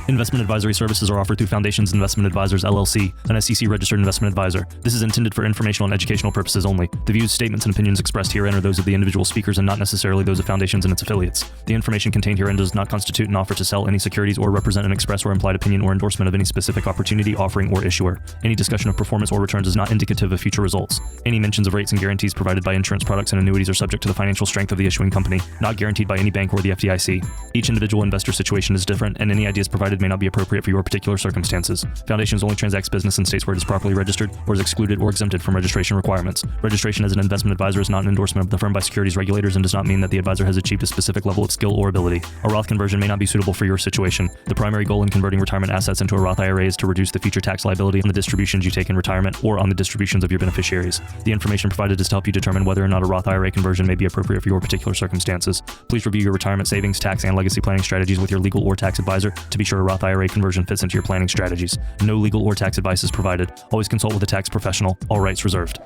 Investment advisory services are offered through Foundations Investment Advisors, LLC, an SEC-registered investment advisor. This is intended for informational and educational purposes only. The views, statements, and opinions expressed herein are those of the individual speakers and not necessarily those of Foundations and its affiliates. The information contained herein does not constitute an offer to sell any securities or represent an express or implied opinion or endorsement of any specific opportunity, offering, or issuer. Any discussion of performance or returns is not indicative of future results. Any mentions of rates and guarantees provided by insurance products and annuities are subject to the financial strength of the issuing company, not guaranteed by any bank or the FDIC. Each individual investor situation is different, and any ideas provided may not be appropriate for your particular circumstances. Foundations only transacts business in states where it is properly registered or is excluded or exempted from registration requirements. Registration as an investment advisor is not an endorsement of the firm by securities regulators and does not mean that the advisor has achieved a specific level of skill or ability. A Roth conversion may not be suitable for your situation. The primary goal in converting retirement assets into a Roth IRA is to reduce the future tax liability on the distributions you take in retirement or on the distributions of your beneficiaries. The information provided is to help you determine whether or not a Roth IRA conversion may be appropriate for your particular circumstances. Please review your retirement savings, tax, and legacy planning strategies with your legal or tax advisor to be sure a Roth IRA conversion fits into your planning strategies. No legal or tax advice is provided. Always consult with a tax professional. All rights reserved.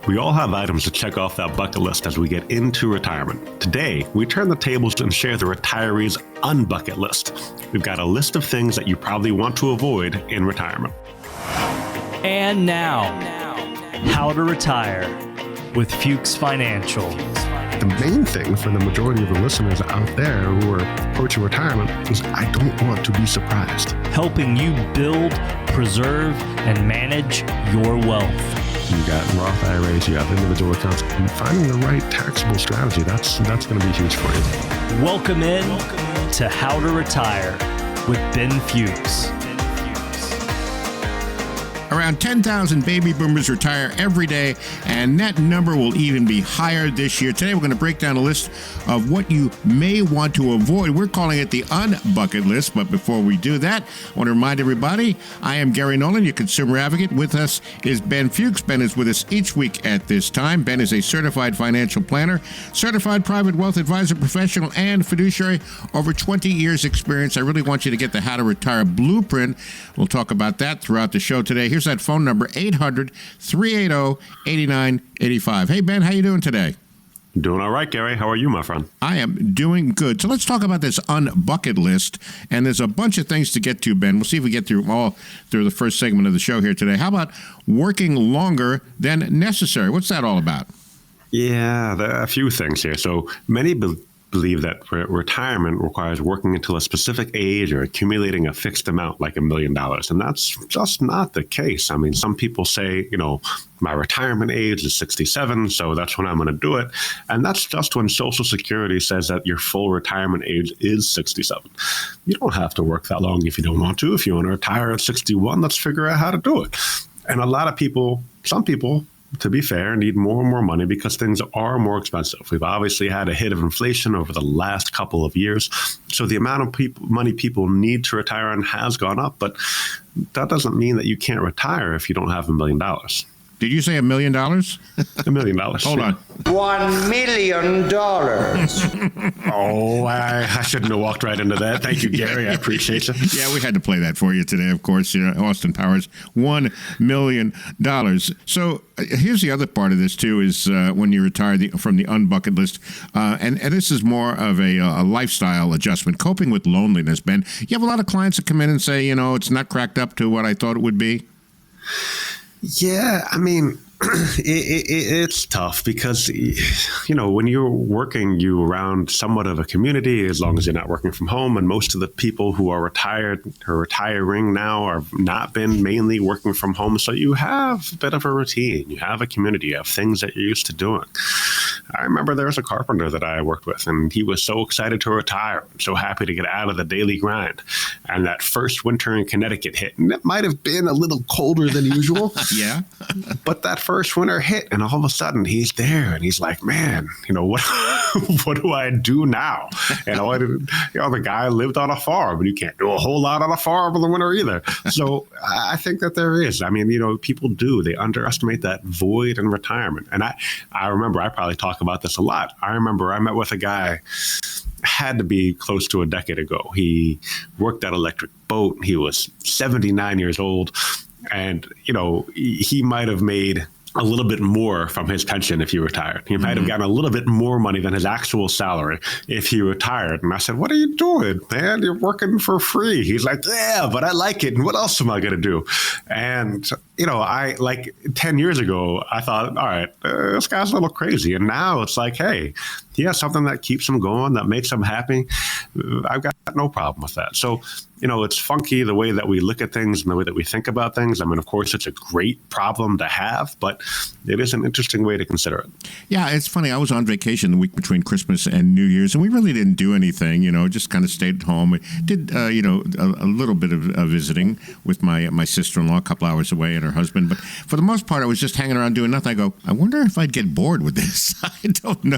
We all have items to check off that bucket list as we get into retirement. Today, we turn the tables and share the retiree's unbucket list. We've got a list of things that you probably want to avoid in retirement. And now, how to retire with Fuchs Financial. The main thing for the majority of the listeners out there who are approaching retirement is I don't want to be surprised. Helping you build, preserve, and manage your wealth. You got Roth IRAs, you have individual accounts, and finding the right taxable strategy, that's going to be huge for you. Welcome in to How to Retire with Ben Fuchs. Around 10,000 baby boomers retire every day, and that number will even be higher this year. Today, we're going to break down a list of what you may want to avoid. We're calling it the unbucket list, but before we do that, I want to remind everybody, I am Gary Nolan, your consumer advocate. With us is Ben Fuchs. Ben is with us each week at this time. Ben is a certified financial planner, certified private wealth advisor, professional, and fiduciary. Over 20 years experience. I really want you to get the How to Retire blueprint. We'll talk about that throughout the show today. Here's that phone number, 800-380-8985. Hey, Ben, how you doing today? Doing all right, Gary. How are you, my friend? I am doing good. So let's talk about this unbucket list. And there's a bunch of things to get to, Ben. We'll see if we get through the first segment of the show here today. How about working longer than necessary? What's that all about? Yeah, there are a few things here. So many believe that retirement requires working until a specific age or accumulating a fixed amount like $1 million. And that's just not the case. I mean, some people say, my retirement age is 67, so that's when I'm going to do it. And that's just when Social Security says that your full retirement age is 67. You don't have to work that long if you don't want to. If you want to retire at 61, let's figure out how to do it. And a lot of people, some people, to be fair, need more and more money because things are more expensive. We've obviously had a hit of inflation over the last couple of years. So the amount of money people need to retire on has gone up, but that doesn't mean that you can't retire if you don't have $1 million. Did you say $1 million? $1 million. Hold on. $1 million. Oh, I shouldn't have walked right into that. Thank you, Gary. I appreciate you. Yeah, we had to play that for you today, of course. Austin Powers, $1 million. So here's the other part of this, too, is when you retire from the unbucket list, and this is more of a lifestyle adjustment, coping with loneliness, Ben. You have a lot of clients that come in and say, it's not cracked up to what I thought it would be. Yeah, I mean, it's tough because, when you're working, you're around somewhat of a community as long as you're not working from home. And most of the people who are retired or retiring now are not been mainly working from home. So you have a bit of a routine. You have a community. You have things that you're used to doing. I remember there was a carpenter that I worked with, and he was so excited to retire, so happy to get out of the daily grind. And that first winter in Connecticut hit, and it might have been a little colder than usual. Yeah. But that first winter hit, and all of a sudden he's there, and he's like, man, what do I do now? And the guy lived on a farm, and you can't do a whole lot on a farm in the winter either. So I think that there is. I mean, people they underestimate that void in retirement. And I remember, I probably talk about this a lot. I remember I met with a guy, had to be close to a decade ago. He worked at Electric Boat. He was 79 years old. And, he might have made a little bit more from his pension if he retired. He might have gotten a little bit more money than his actual salary if he retired. And I said, what are you doing, man? You're working for free. He's like, yeah, but I like it. And what else am I going to do? And, I like 10 years ago, I thought, all right, this guy's a little crazy. And now it's like, hey, he has something that keeps him going, that makes him happy. I've got no problem with that. So, it's funky the way that we look at things and the way that we think about things. I mean, of course, it's a great problem to have, but it is an interesting way to consider it. Yeah, it's funny. I was on vacation the week between Christmas and New Year's, and we really didn't do anything, just kind of stayed at home. We did, a little bit of visiting with my sister-in-law a couple hours away and her husband. But for the most part, I was just hanging around doing nothing. I go, I wonder if I'd get bored with this. I don't know.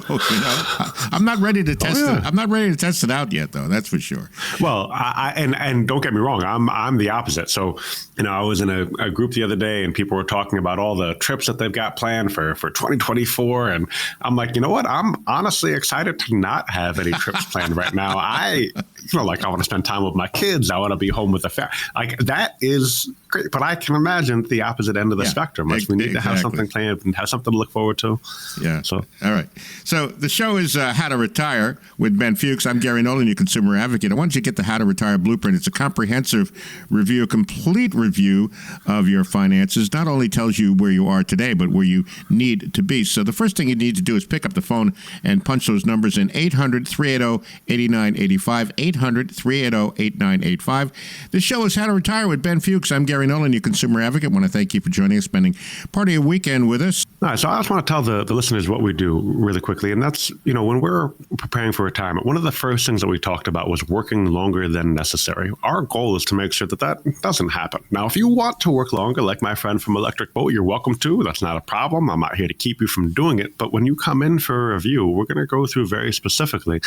I'm not ready to test it. I'm not ready to test it out yet, though. That's for sure. Well, and don't get me wrong, I'm the opposite. So, I was in a group the other day and people were talking about all the trips that they've got planned for 2024. And I'm like, you know what? I'm honestly excited to not have any trips planned right now. I want to spend time with my kids. I want to be home with the family. Like, that is great. But I can imagine the opposite end of the spectrum. Like, we need to have something planned and have something to look forward to. Yeah. So, all right. So the show is How to Retire with Ben Fuchs. I'm Gary Nolan, your consumer advocate. I want you to get the How to Retire Blueprint. It's a comprehensive review, a complete review of your finances. Not only tells you where you are today, but where you need to be. So the first thing you need to do is pick up the phone and punch those numbers in. 800-380-8985. 800-380-8985. The show is How to Retire with Ben Fuchs. I'm Gary Nolan, your consumer advocate. I want to thank you for joining us, spending part of your weekend with us. All right, so I just want to tell the listeners what we do really quickly. And that's, when we're preparing for retirement, one of the first things that we talked about was working longer than necessary. Our goal is to make sure that doesn't happen. Now, if you want to work longer, like my friend from Electric Boat, you're welcome to. That's not a problem. I'm not here to keep you from doing it. But when you come in for a review, we're going to go through very specifically,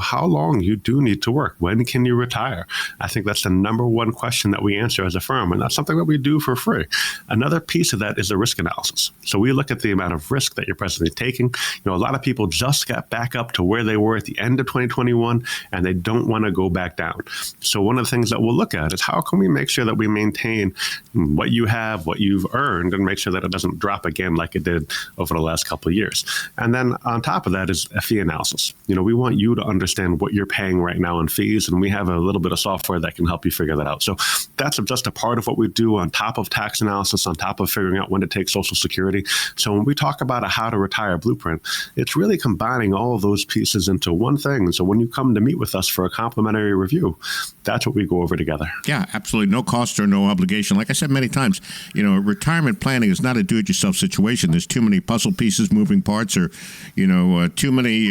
how long you do need to work. When can you retire? I think that's the number one question that we answer as a firm, and that's something that we do for free. Another piece of that is the risk analysis. So we look at the amount of risk that you're presently taking. A lot of people just got back up to where they were at the end of 2021, and they don't want to go back down. So one of the things that we'll look at is how can we make sure that we maintain what you have, what you've earned, and make sure that it doesn't drop again like it did over the last couple of years. And then on top of that is a fee analysis. We want you to understand what you're paying right now in fees, and we have a little bit of software that can help you figure that out. So that's just a part of what we do on top of tax analysis, on top of figuring out when to take Social Security. So when we talk about a How to Retire Blueprint, it's really combining all of those pieces into one thing. And so when you come to meet with us for a complimentary review, that's what we go over together. Yeah, absolutely. No cost or no obligation. Like I said many times, retirement planning is not a do-it-yourself situation. There's too many puzzle pieces, moving parts, or, too many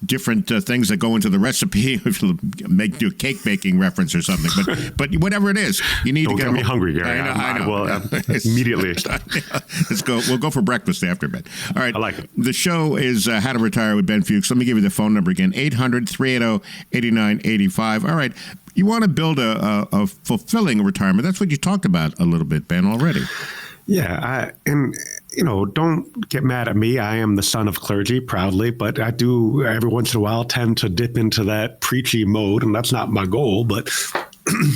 different things that go into the recipe. If you do a cake baking reference or something, but whatever it is, you need Don't to get me hungry, Gary. I know. Well, immediately. Let's go. We'll go for breakfast after bed. All right. I like it. The show is How to Retire with Ben Fuchs. Let me give you the phone number again: 800-380-8985. All right. You want to build a fulfilling retirement. That's what you talked about a little bit, Ben, already. Yeah, don't get mad at me. I am the son of clergy, proudly, but I do every once in a while tend to dip into that preachy mode, and that's not my goal, but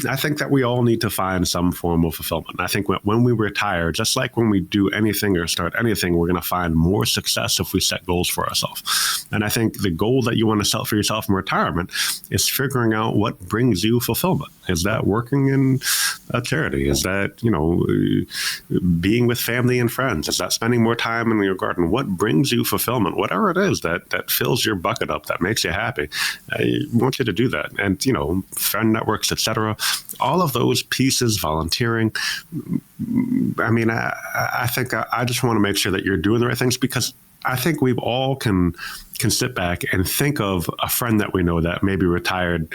I think that we all need to find some form of fulfillment. I think when we retire, just like when we do anything or start anything, we're going to find more success if we set goals for ourselves. And I think the goal that you want to set for yourself in retirement is figuring out what brings you fulfillment. Is that working in a charity? Is that, being with family and friends? Is that spending more time in your garden? What brings you fulfillment? Whatever it is that fills your bucket up, that makes you happy. I want you to do that. And, friend networks, etc. All of those pieces, volunteering. I mean, I think I just want to make sure that you're doing the right things, because I think we all can sit back and think of a friend that we know that maybe retired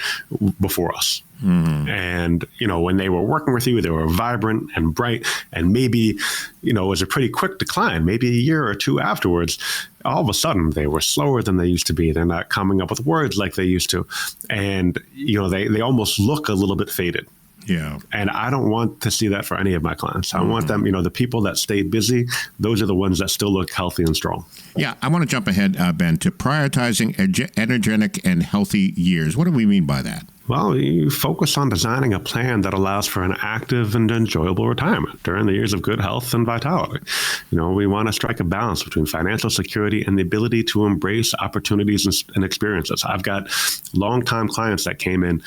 before us. Mm-hmm. And, when they were working with you, they were vibrant and bright, and maybe, it was a pretty quick decline, maybe a year or two afterwards. All of a sudden, they were slower than they used to be. They're not coming up with words like they used to. And, they almost look a little bit faded. Yeah. And I don't want to see that for any of my clients. I want them, the people that stay busy, those are the ones that still look healthy and strong. Yeah. I want to jump ahead, Ben, to prioritizing energetic and healthy years. What do we mean by that? Well, you focus on designing a plan that allows for an active and enjoyable retirement during the years of good health and vitality. We want to strike a balance between financial security and the ability to embrace opportunities and experiences. I've got longtime clients that came in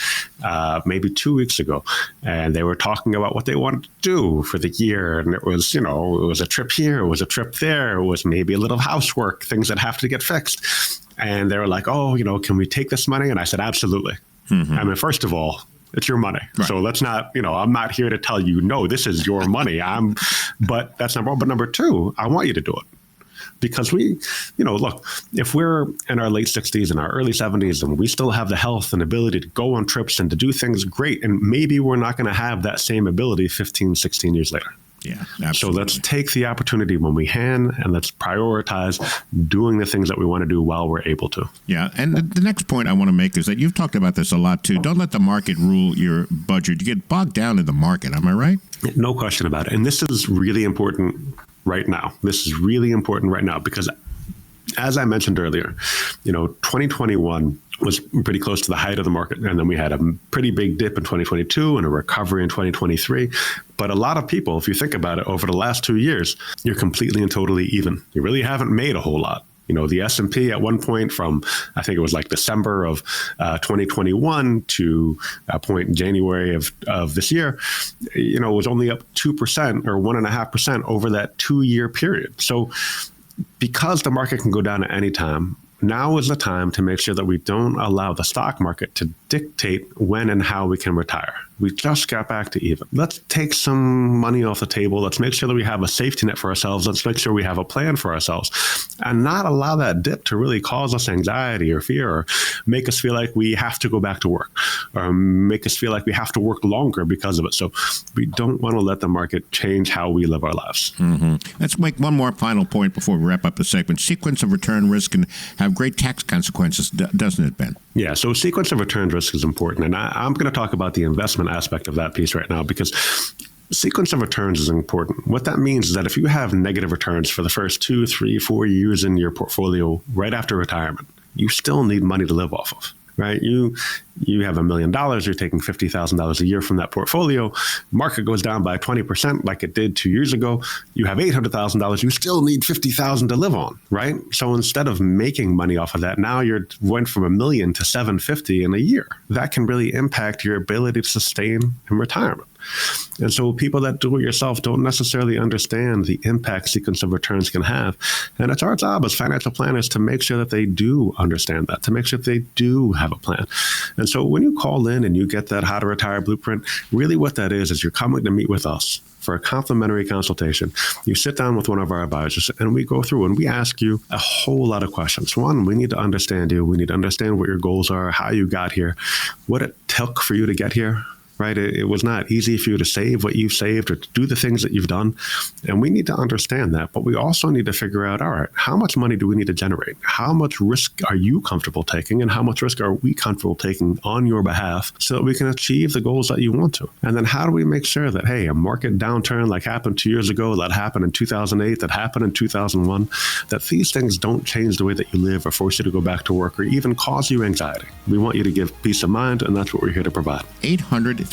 maybe 2 weeks ago, and they were talking about what they wanted to do for the year. And it was, it was a trip here, it was a trip there, it was maybe a little housework, things that have to get fixed. And they were like, can we take this money? And I said, absolutely. Mm-hmm. I mean, first of all, it's your money. Right. So let's not, I'm not here to tell you, no, this is your money. But that's number one. But number two, I want you to do it. Because look, if we're in our late 60s and our early 70s and we still have the health and ability to go on trips and to do things, great. And maybe we're not going to have that same ability 15, 16 years later. Yeah, absolutely. So let's take the opportunity when we can, and let's prioritize doing the things that we want to do while we're able to. Yeah, and the next point I want to make is that you've talked about this a lot too. Don't let the market rule your budget. You get bogged down in the market. Am I right? No question about it. And this is really important right now. Because as I mentioned earlier, 2021 was pretty close to the height of the market. And then we had a pretty big dip in 2022 and a recovery in 2023. But a lot of people, if you think about it, over the last 2 years, you're completely and totally even. You really haven't made a whole lot. The S&P at one point from, I think it was like December of 2021 to a point in January of this year, was only up 2% or 1.5% over that 2-year period. So because the market can go down at any time, now is the time to make sure that we don't allow the stock market to dictate when and how we can retire. We just got back to even. Let's take some money off the table. Let's make sure that we have a safety net for ourselves. Let's make sure we have a plan for ourselves and not allow that dip to really cause us anxiety or fear or make us feel like we have to go back to work or make us feel like we have to work longer because of it. So we don't want to let the market change how we live our lives. Mm-hmm. Let's make one more final point before we wrap up the segment. Sequence of return risk can have great tax consequences, doesn't it, Ben? Yeah, so sequence of return risk is important. And I'm going to talk about the investment aspect of that piece right now because sequence of returns is important. What that means is that if you have negative returns for the first 2, 3, 4 years in your portfolio right after retirement, you still need money to live off of. Right? You have $1 million, you're taking $50,000 a year from that portfolio. Market goes down by 20% like it did 2 years ago. You have $800,000, you still need $50,000 to live on, right? So instead of making money off of that, now you're went from $1 million to $750,000 in a year. That can really impact your ability to sustain in retirement. And so people that do it yourself don't necessarily understand the impact sequence of returns can have. And it's our job as financial planners to make sure that they do understand that, to make sure that they do have a plan. And so when you call in and you get that How to Retire Blueprint, really what that is you're coming to meet with us for a complimentary consultation. You sit down with one of our advisors and we go through and we ask you a whole lot of questions. One, we need to understand you. We need to understand what your goals are, how you got here, what it took for you to get here. Right? It was not easy for you to save what you've saved or to do the things that you've done. And we need to understand that. But we also need to figure out, all right, how much money do we need to generate? How much risk are you comfortable taking? And how much risk are we comfortable taking on your behalf so that we can achieve the goals that you want to? And then how do we make sure that, hey, a market downturn like happened 2 years ago, that happened in 2008, that happened in 2001, that these things don't change the way that you live or force you to go back to work or even cause you anxiety. We want you to give peace of mind, and that's what we're here to provide. 800-380-8985.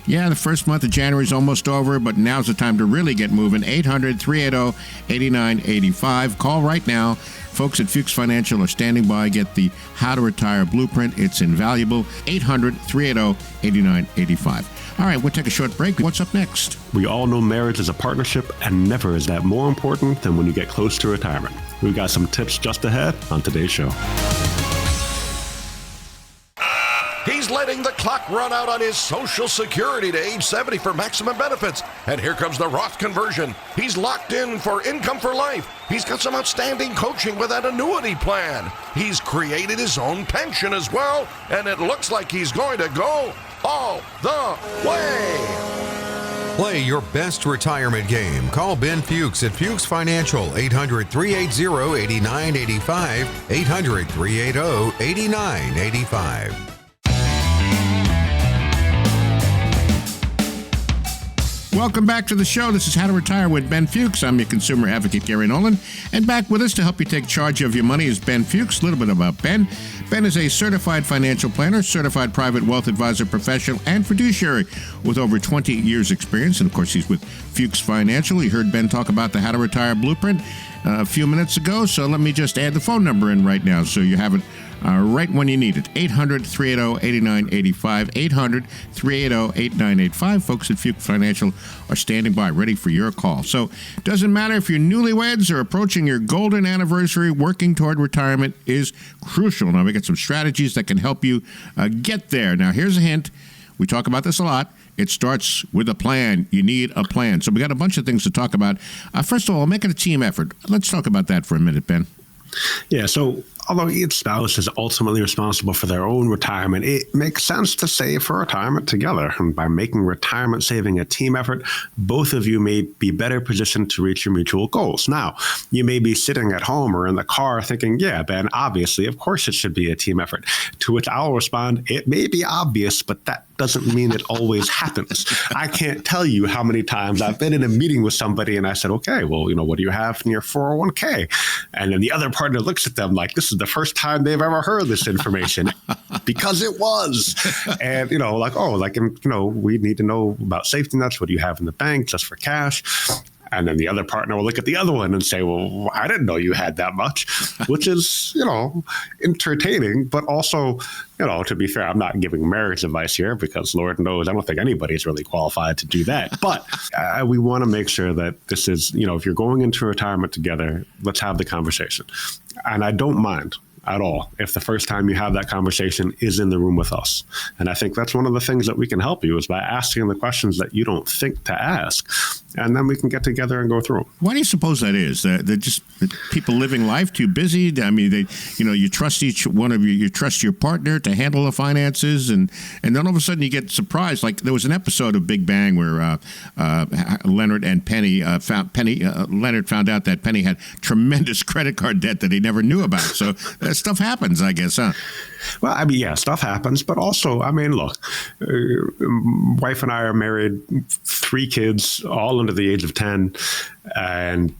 Yeah, the first month of January is almost over, but now's the time to really get moving. 800-380-8985. Call right now. Folks at Fuchs Financial are standing by. Get the How to Retire Blueprint. It's invaluable. 800-380-8985. All right, we'll take a short break. What's up next? We all know marriage is a partnership, and never is that more important than when you get close to retirement. We've got some tips just ahead on today's show. He's letting the clock run out on his Social Security to age 70 for maximum benefits. And here comes the Roth conversion. He's locked in for income for life. He's got some outstanding coaching with that annuity plan. He's created his own pension as well, and it looks like he's going to go all the way. Play your best retirement game. Call Ben Fuchs at Fuchs Financial, 800-380-8985, 800-380-8985. Welcome back to the show. This is How to Retire with Ben Fuchs. I'm your consumer advocate, Gary Nolan. And back with us to help you take charge of your money is Ben Fuchs. A little bit about Ben. Ben is a certified financial planner, certified private wealth advisor, professional, and fiduciary with over 20 years experience. And, of course, he's with Fuchs Financial. You heard Ben talk about the How to Retire Blueprint a few minutes ago. So let me just add the phone number in right now so you have it right when you need it. 800-380-8985. 800-380-8985. Folks at Fuchs Financial are standing by, ready for your call. So it doesn't matter if you're newlyweds or approaching your golden anniversary, working toward retirement is crucial. Now, we got some strategies that can help you get there. Now, here's a hint. We talk about this a lot. It starts with a plan. You need a plan. So we got a bunch of things to talk about. First of all, make it a team effort. Let's talk about that for a minute, Ben. Yeah, so although each spouse is ultimately responsible for their own retirement, it makes sense to save for retirement together. And by making retirement saving a team effort, both of you may be better positioned to reach your mutual goals. Now, you may be sitting at home or in the car thinking, yeah, Ben, obviously, of course it should be a team effort. To which I'll respond, it may be obvious, but that doesn't mean it always happens. I can't tell you how many times I've been in a meeting with somebody and I said, okay, well, what do you have in your 401k? And then the other partner looks at them like this is the first time they've ever heard this information because it was. And, we need to know about safety nets. What do you have in the bank just for cash? And then the other partner will look at the other one and say, well, I didn't know you had that much, which is, entertaining. But also, to be fair, I'm not giving marriage advice here because Lord knows I don't think anybody's really qualified to do that. But we want to make sure that this is, if you're going into retirement together, let's have the conversation. And I don't mind at all if the first time you have that conversation is in the room with us. And I think that's one of the things that we can help you is by asking the questions that you don't think to ask. And then we can get together and go through them. Why do you suppose that is? They're just people living life too busy. I mean, you trust each one of you. You trust your partner to handle the finances, and then all of a sudden you get surprised. Like there was an episode of Big Bang where Leonard and Penny Leonard found out that Penny had tremendous credit card debt that he never knew about. So that stuff happens, I guess, huh? Well, I mean, yeah, stuff happens, but also, I mean, look, wife and I are married, 3 kids, all under the age of 10, and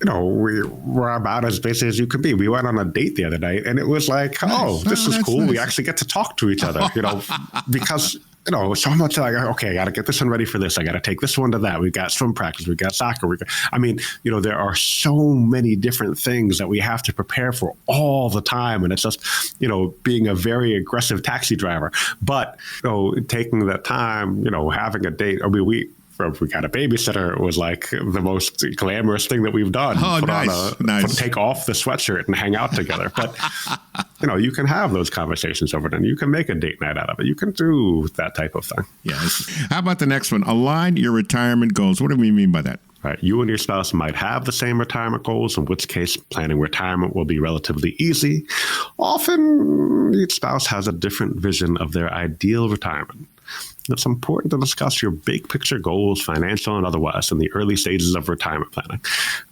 we're about as busy as you could be. We went on a date the other night, and it was like, this is cool. Nice. We actually get to talk to each other, because so much like, okay, I got to get this one ready for this. I got to take this one to that. We've got swim practice. We've got soccer. There are so many different things that we have to prepare for all the time. And it's just, being a very aggressive taxi driver. But, taking that time, having a date. I mean, we got a babysitter. It was like the most glamorous thing that we've done. Oh, nice. Take off the sweatshirt and hang out together. But, you can have those conversations over then. You can make a date night out of it. You can do that type of thing. Yes. How about the next one? Align your retirement goals. What do we mean by that? Right. You and your spouse might have the same retirement goals, in which case planning retirement will be relatively easy. Often, each spouse has a different vision of their ideal retirement. It's important to discuss your big picture goals, financial and otherwise, in the early stages of retirement planning.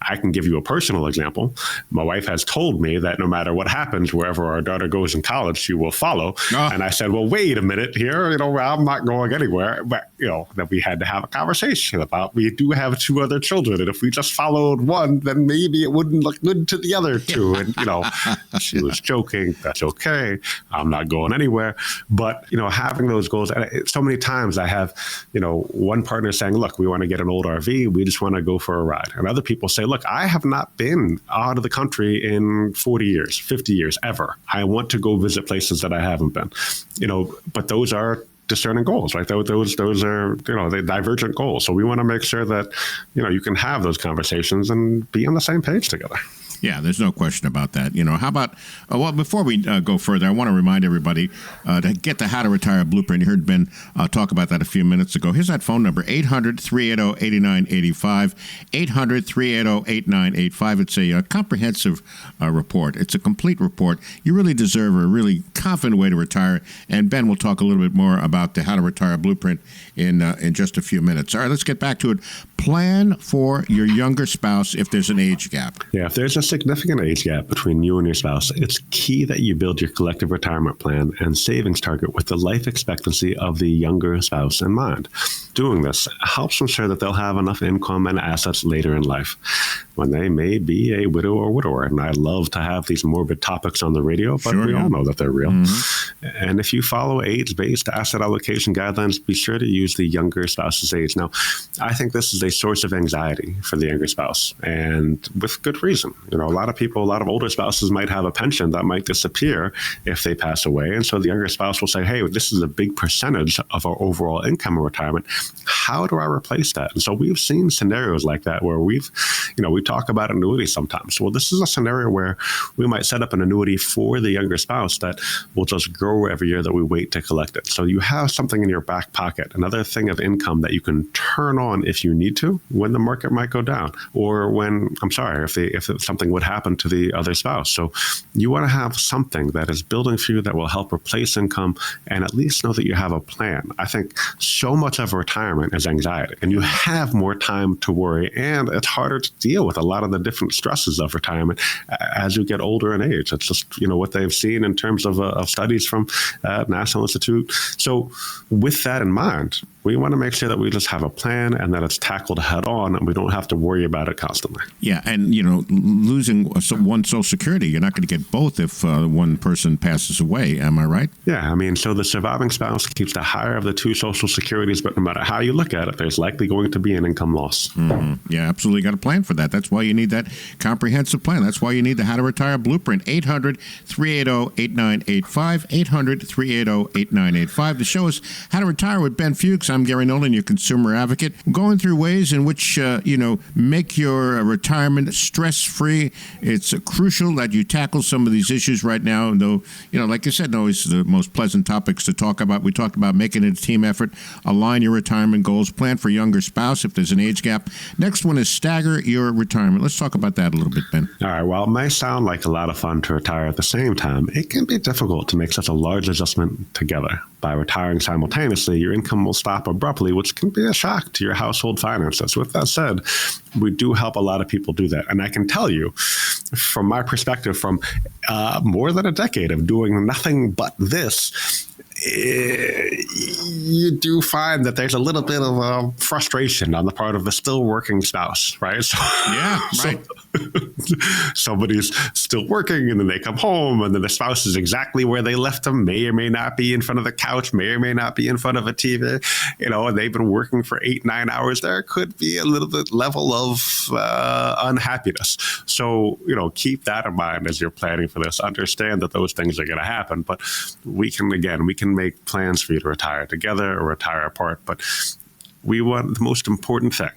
I can give you a personal example. My wife has told me that no matter what happens, wherever our daughter goes in college, she will follow. And I said, well, wait a minute here. I'm not going anywhere. But, that we had to have a conversation about. We do have 2 other children. And if we just followed one, then maybe it wouldn't look good to the other 2. And, she was joking. That's okay. I'm not going anywhere. But, having those goals, so many times I have, one partner saying, look, we want to get an old RV. We just want to go for a ride. And other people say, look, I have not been out of the country in 40 years, 50 years, ever. I want to go visit places that I haven't been, but those are discerning goals, right? Those are, the divergent goals. So we want to make sure that, you can have those conversations and be on the same page together. Yeah, there's no question about that. How about, before we go further, I want to remind everybody to get the How to Retire Blueprint. You heard Ben talk about that a few minutes ago. Here's that phone number, 800-380-8985, 800-380-8985. It's a comprehensive report. It's a complete report. You really deserve a really confident way to retire, and Ben will talk a little bit more about the How to Retire Blueprint in just a few minutes. All right, let's get back to it. Plan for your younger spouse if there's an age gap. Yeah, if there's a significant age gap between you and your spouse, it's key that you build your collective retirement plan and savings target with the life expectancy of the younger spouse in mind. Doing this helps ensure that they'll have enough income and assets later in life when they may be a widow or widower. And I love to have these morbid topics on the radio, but we all know that they're real. And if you follow age-based asset allocation guidelines, be sure to use the younger spouse's age. Now, I think this is a source of anxiety for the younger spouse, and with good reason. A lot of older spouses might have a pension that might disappear if they pass away. And so the younger spouse will say, hey, this is a big percentage of our overall income in retirement. How do I replace that? And so we've seen scenarios like that where we talk about annuities sometimes. Well, this is a scenario where we might set up an annuity for the younger spouse that will just grow every year that we wait to collect it. So you have something in your back pocket, another thing of income that you can turn on if you need to when the market might go down, or if something would happen to the other spouse. So you want to have something that is building for you that will help replace income and at least know that you have a plan. I think so much of retirement is anxiety, and you have more time to worry, and it's harder to deal with a lot of the different stresses of retirement as you get older in age. It's just, what they've seen in terms of studies from National Institute. So with that in mind, we want to make sure that we just have a plan and that it's tackled head on and we don't have to worry about it constantly. Yeah, and, losing one Social Security, you're not going to get both if one person passes away. Am I right? Yeah, so the surviving spouse keeps the higher of the two Social Securities, but no matter how you look at it, there's likely going to be an income loss. Mm-hmm. Yeah, absolutely got a plan for that. That's why you need that comprehensive plan. That's why you need the How to Retire Blueprint. 800-380-8985. 800-380-8985. The show is How to Retire with Ben Fuchs. I'm Gary Nolan, your consumer advocate. We're going through ways in which, make your retirement stress-free. It's crucial that you tackle some of these issues right now, though, like I said, always the most pleasant topics to talk about. We talked about making it a team effort, align your retirement goals, plan for younger spouse if there's an age gap. Next one is stagger your retirement. Let's talk about that a little bit, Ben. All right. Well, it may sound like a lot of fun to retire at the same time. It can be difficult to make such a large adjustment together. By retiring simultaneously, your income will stop abruptly, which can be a shock to your household finances. With that said, we do help a lot of people do that. And I can tell you, from my perspective, from more than a decade of doing nothing but this, you do find that there's a little bit of frustration on the part of the still working spouse, right? So, yeah, right. Somebody's still working, and then they come home, and then the spouse is exactly where they left them, may or may not be in front of the couch, may or may not be in front of a TV, and they've been working for 8-9 hours. There could be a little bit level of unhappiness. So, keep that in mind as you're planning for this. Understand that those things are going to happen, but we can make plans for you to retire together or retire apart. But we want the most important thing.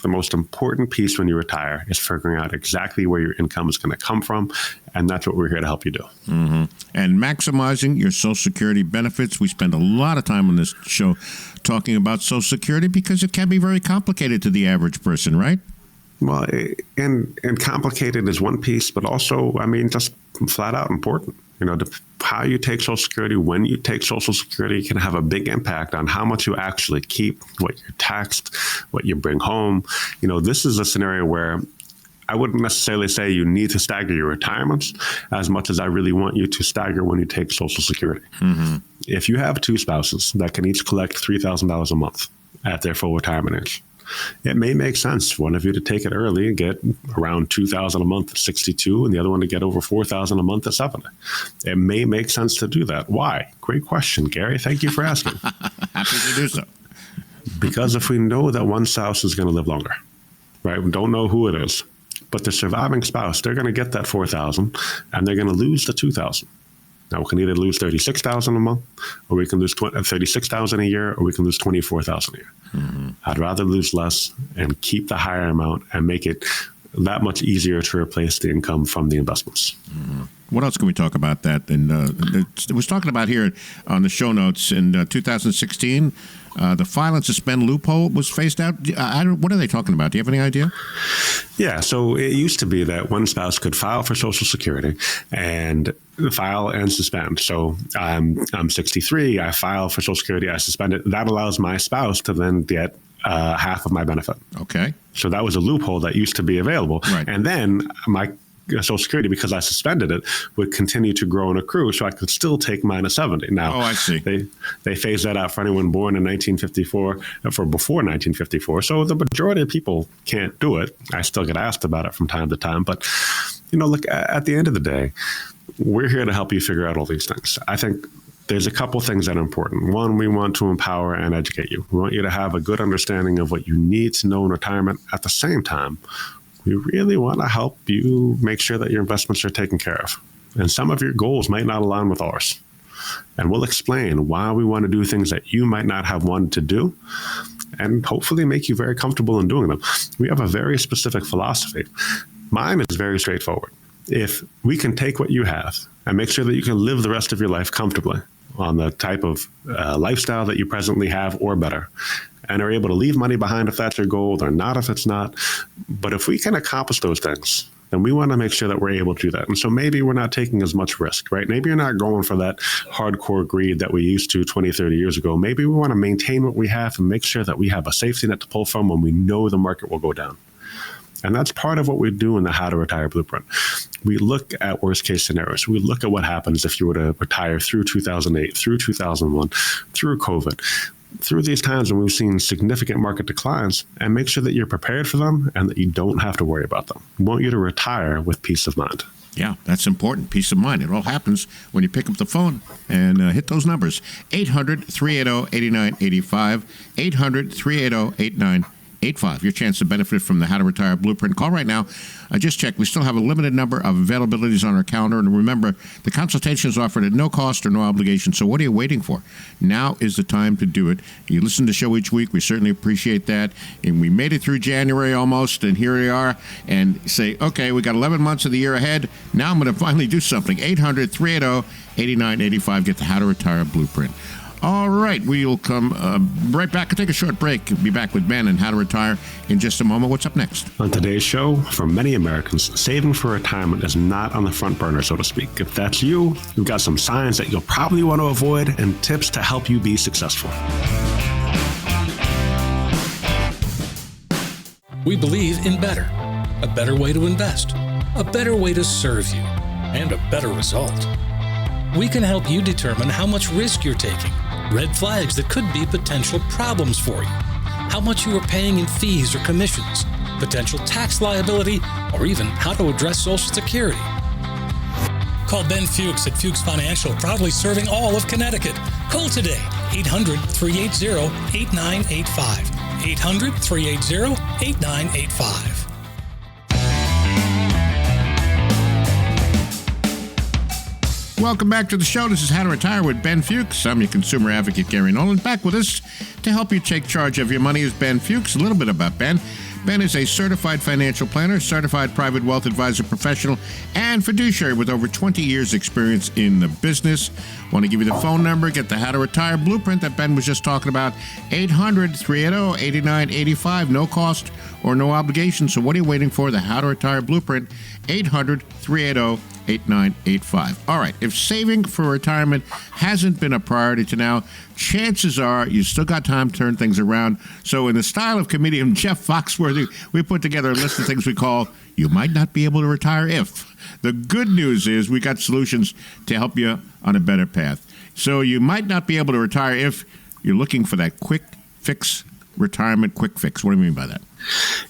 The most important piece when you retire is figuring out exactly where your income is going to come from, and that's what we're here to help you do. Mm-hmm. And maximizing your Social Security benefits. We spend a lot of time on this show talking about Social Security because it can be very complicated to the average person, right? Well, and complicated is one piece, but also, just flat out important. How you take Social Security, when you take Social Security can have a big impact on how much you actually keep, what you're taxed, what you bring home. This is a scenario where I wouldn't necessarily say you need to stagger your retirements as much as I really want you to stagger when you take Social Security. Mm-hmm. If you have two spouses that can each collect $3,000 a month at their full retirement age, it may make sense for one of you to take it early and get around $2,000 a month at 62, and the other one to get over $4,000 a month at 70. It may make sense to do that. Why? Great question, Gary. Thank you for asking. Happy to do so. Because if we know that one spouse is going to live longer, right? We don't know who it is, but the surviving spouse, they're going to get that $4,000, and they're going to lose the $2,000. Now, we can either lose $36,000 a month, or we can lose $36,000 a year, or we can lose $24,000 a year. Mm-hmm. I'd rather lose less and keep the higher amount and make it that much easier to replace the income from the investments. Mm-hmm. What else can we talk about that? And it was talking about here on the show notes in 2016, the file and suspend loophole was phased out. What are they talking about? Do you have any idea? Yeah, so it used to be that one spouse could file for Social Security and file and suspend. So I'm 63, I file for Social Security, I suspend it. That allows my spouse to then get half of my benefit. Okay. So that was a loophole that used to be available. Right. And then Social Security, because I suspended it, would continue to grow and accrue, so I could still take minus 70. Now, I see. They phased that out for anyone born in 1954, for before 1954. So the majority of people can't do it. I still get asked about it from time to time. But, look, at the end of the day, we're here to help you figure out all these things. I think there's a couple things that are important. One, we want to empower and educate you. We want you to have a good understanding of what you need to know in retirement. At the same time, we really want to help you make sure that your investments are taken care of. And some of your goals might not align with ours. And we'll explain why we want to do things that you might not have wanted to do, and hopefully make you very comfortable in doing them. We have a very specific philosophy. Mine is very straightforward. If we can take what you have and make sure that you can live the rest of your life comfortably on the type of lifestyle that you presently have or better, and are able to leave money behind if that's your goal, or not if it's not. But if we can accomplish those things, then we want to make sure that we're able to do that. And so maybe we're not taking as much risk, right? Maybe you're not going for that hardcore greed that we used to 20, 30 years ago. Maybe we want to maintain what we have and make sure that we have a safety net to pull from when we know the market will go down. And that's part of what we do in the How to Retire Blueprint. We look at worst case scenarios. We look at what happens if you were to retire through 2008, through 2001, through COVID, through these times when we've seen significant market declines, and make sure that you're prepared for them and that you don't have to worry about them. We want you to retire with peace of mind. Yeah, that's important. Peace of mind. It all happens when you pick up the phone and hit those numbers. 800-380-8985. 800-380-8985. Your chance to benefit from the How to Retire Blueprint. Call right now. I just checked. We still have a limited number of availabilities on our calendar. And remember, the consultation is offered at no cost or no obligation. So what are you waiting for? Now is the time to do it. You listen to the show each week. We certainly appreciate that. And we made it through January almost, and here we are. And say, okay, we got 11 months of the year ahead. Now I'm going to finally do something. 800-380-8985. Get the How to Retire Blueprint. All right, we'll come right back and take a short break. Be back with Ben and How to Retire in just a moment. What's up next? On today's show, for many Americans, saving for retirement is not on the front burner, so to speak. If that's you, we've got some signs that you'll probably want to avoid and tips to help you be successful. We believe in better. A better way to invest. A better way to serve you. And a better result. We can help you determine how much risk you're taking, red flags that could be potential problems for you, how much you are paying in fees or commissions, potential tax liability, or even how to address Social Security. Call Ben Fuchs at Fuchs Financial, proudly serving all of Connecticut. Call today, 800-380-8985. 800-380-8985. Welcome back to the show. This is How to Retire with Ben Fuchs. I'm your consumer advocate, Gary Nolan. Back with us to help you take charge of your money is Ben Fuchs. A little bit about Ben. Ben is a certified financial planner, certified private wealth advisor professional, and fiduciary with over 20 years experience in the business. Want to give you the phone number, get the How to Retire Blueprint that Ben was just talking about, 800-380-8985. No cost or no obligation. So what are you waiting for? The How to Retire Blueprint, 800-380-8985. All right, if saving for retirement hasn't been a priority to now, chances are you still got time to turn things around. So in the style of comedian Jeff Foxworthy, we put together a list of things we call You Might Not Be Able to Retire If. The good news is we got solutions to help you on a better path. So you might not be able to retire if you're looking for that quick fix, retirement quick fix. What do you mean by that?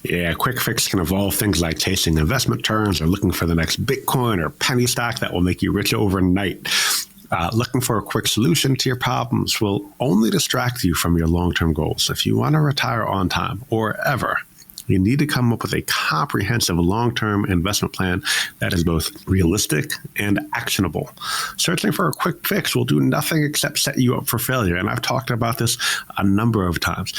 Yeah, quick fix can involve things like chasing investment returns or looking for the next Bitcoin or penny stock that will make you rich overnight. Looking for a quick solution to your problems will only distract you from your long-term goals. If you want to retire on time or ever, you need to come up with a comprehensive long-term investment plan that is both realistic and actionable. Searching for a quick fix will do nothing except set you up for failure. And I've talked about this a number of times.